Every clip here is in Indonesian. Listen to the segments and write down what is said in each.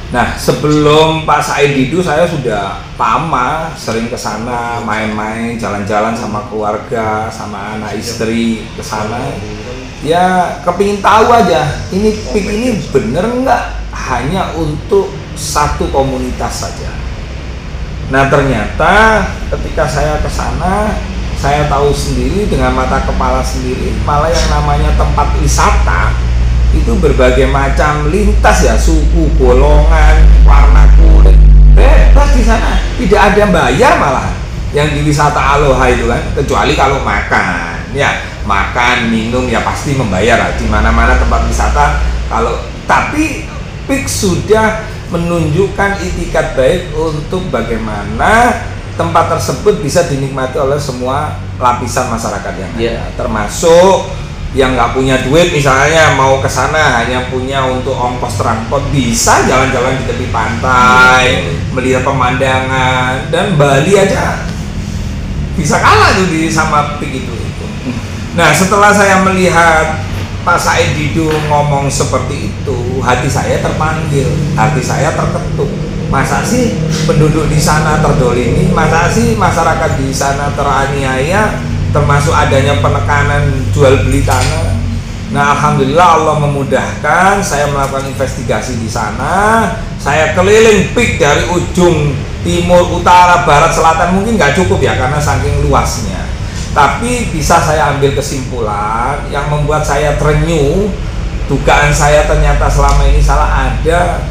Nah, sebelum Pak Said Didu saya sudah lama sering ke sana main-main, jalan-jalan sama keluarga, sama anak istri ke sana. Ya, kepingin tahu aja, ini PIK ini bener nggak hanya untuk satu komunitas saja. Nah, ternyata ketika saya ke sana, saya tahu sendiri dengan mata kepala sendiri, malah yang namanya tempat wisata itu berbagai macam lintas ya, suku, golongan, warna kulit, bebas di sana, tidak ada bayar malah. Yang di wisata Aloha itu kan, kecuali kalau makan, ya makan, minum ya pasti membayar di mana-mana tempat wisata. Tapi PIK sudah menunjukkan itikat baik untuk bagaimana tempat tersebut bisa dinikmati oleh semua lapisan masyarakat yang ada, termasuk yang nggak punya duit misalnya mau ke sana hanya punya untuk ongkos transport, bisa jalan-jalan di tepi pantai, melihat pemandangan, dan Bali aja bisa kalah tuh sama PIK itu. Nah, setelah saya melihat Pak Said Didu ngomong seperti itu, hati saya terpanggil, hati saya terketuk. Masa sih penduduk di sana terdolimi, masa sih masyarakat di sana teraniaya, termasuk adanya penekanan jual beli tanah. Nah, alhamdulillah Allah memudahkan saya melakukan investigasi di sana. Saya keliling PIK dari ujung timur, utara, barat, selatan, mungkin nggak cukup ya karena saking luasnya. Tapi bisa saya ambil kesimpulan yang membuat saya terenyuh. Dugaan saya ternyata selama ini salah, ada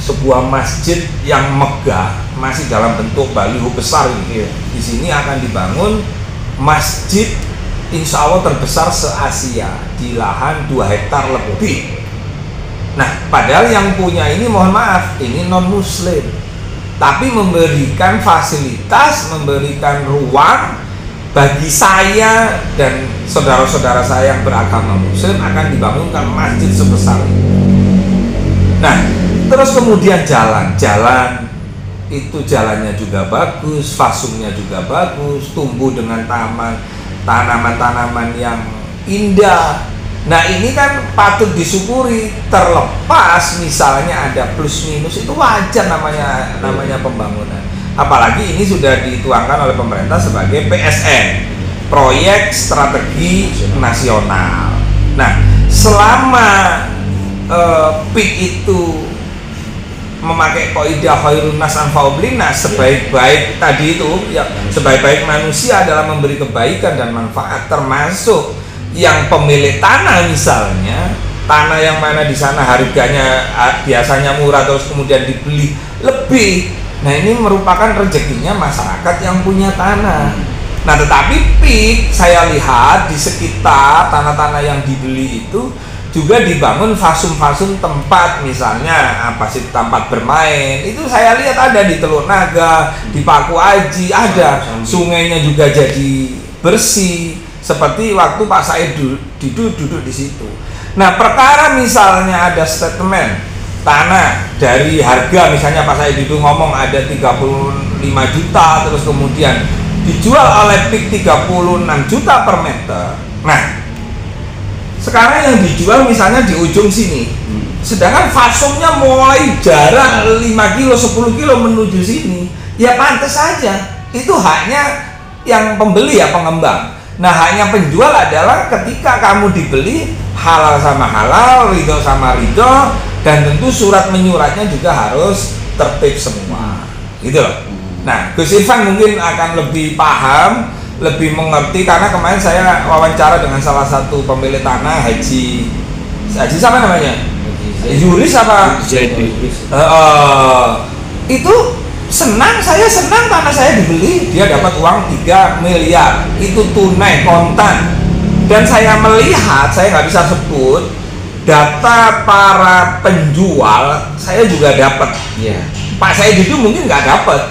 sebuah masjid yang megah, masih dalam bentuk baliho besar ini. Di sini akan dibangun masjid insya Allah terbesar se-Asia di lahan 2 hektar lebih. Nah, padahal yang punya ini mohon maaf, ini non-muslim, tapi memberikan fasilitas, memberikan ruang bagi saya dan saudara-saudara saya yang beragama muslim akan dibangunkan masjid sebesar ini. Nah, terus kemudian jalan itu jalannya juga bagus, fasumnya juga bagus, tumbuh dengan tanaman-tanaman yang indah. Nah, ini kan patut disyukuri, terlepas misalnya ada plus minus, itu wajar namanya pembangunan. Apalagi ini sudah dituangkan oleh pemerintah sebagai PSN, proyek strategi nasional. Nah, selama PIK itu memakai kaidah khairun nas anfa'u linnas, sebaik-baik tadi itu ya, sebaik-baik manusia adalah memberi kebaikan dan manfaat, termasuk yang pemilik tanah misalnya, tanah yang mana di sana harganya biasanya murah terus kemudian dibeli lebih. Nah, ini merupakan rezekinya masyarakat yang punya tanah. Nah, tetapi PIK saya lihat di sekitar tanah-tanah yang dibeli itu juga dibangun fasum-fasum tempat, misalnya apa sih, tempat bermain. Itu saya lihat ada di Teluk Naga, di Paku Aji ada. Sungainya juga jadi bersih seperti waktu Pak Said Didu duduk di situ. Nah, perkara misalnya ada statement tanah dari harga, misalnya Pak Said Didu ngomong ada 35 juta terus kemudian dijual oleh PIK 36 juta per meter. Nah, sekarang yang dijual misalnya di ujung sini, sedangkan fasumnya mulai jarak 5 kilo, 10 kilo menuju sini, ya pantas saja, itu haknya yang pembeli ya, pengembang. Nah, haknya penjual adalah ketika kamu dibeli halal sama halal, ridho sama ridho, dan tentu surat menyuratnya juga harus tertib semua, gitu loh. Nah, Gus Irfan mungkin akan lebih paham, lebih mengerti, karena kemarin saya wawancara dengan salah satu pemilik tanah, Haji siapa namanya? Yuris apa? Itu saya senang tanah saya dibeli, dia dapat uang 3 miliar, itu tunai kontan. Dan saya melihat, saya nggak bisa sebut data para penjual, saya juga dapat. Pak Said itu mungkin nggak dapat,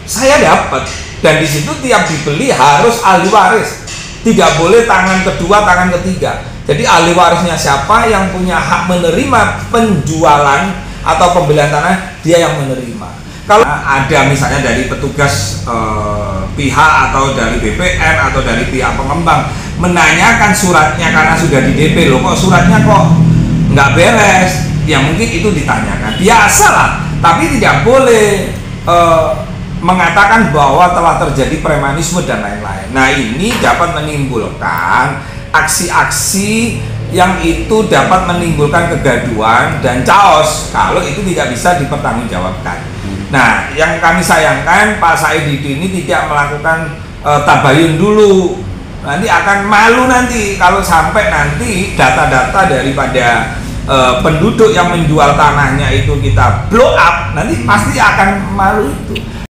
saya dapat. Dan di situ tiap dibeli harus ahli waris, tidak boleh tangan kedua, tangan ketiga. Jadi ahli warisnya siapa yang punya hak menerima penjualan atau pembelian tanah, dia yang menerima. Kalau ada misalnya dari petugas pihak atau dari BPN atau dari pihak pengembang menanyakan suratnya karena sudah di DP, loh kok suratnya kok nggak beres, Ya mungkin itu ditanyakan, biasalah, tapi tidak boleh mengatakan bahwa telah terjadi premanisme dan lain-lain. Nah, ini dapat menimbulkan aksi-aksi yang itu dapat menimbulkan kegaduhan dan chaos kalau itu tidak bisa dipertanggungjawabkan. Nah, yang kami sayangkan Pak Said Didu ini tidak melakukan tabayun dulu. Nanti akan malu nanti kalau sampai nanti data-data daripada penduduk yang menjual tanahnya itu kita blow up, nanti pasti akan malu itu.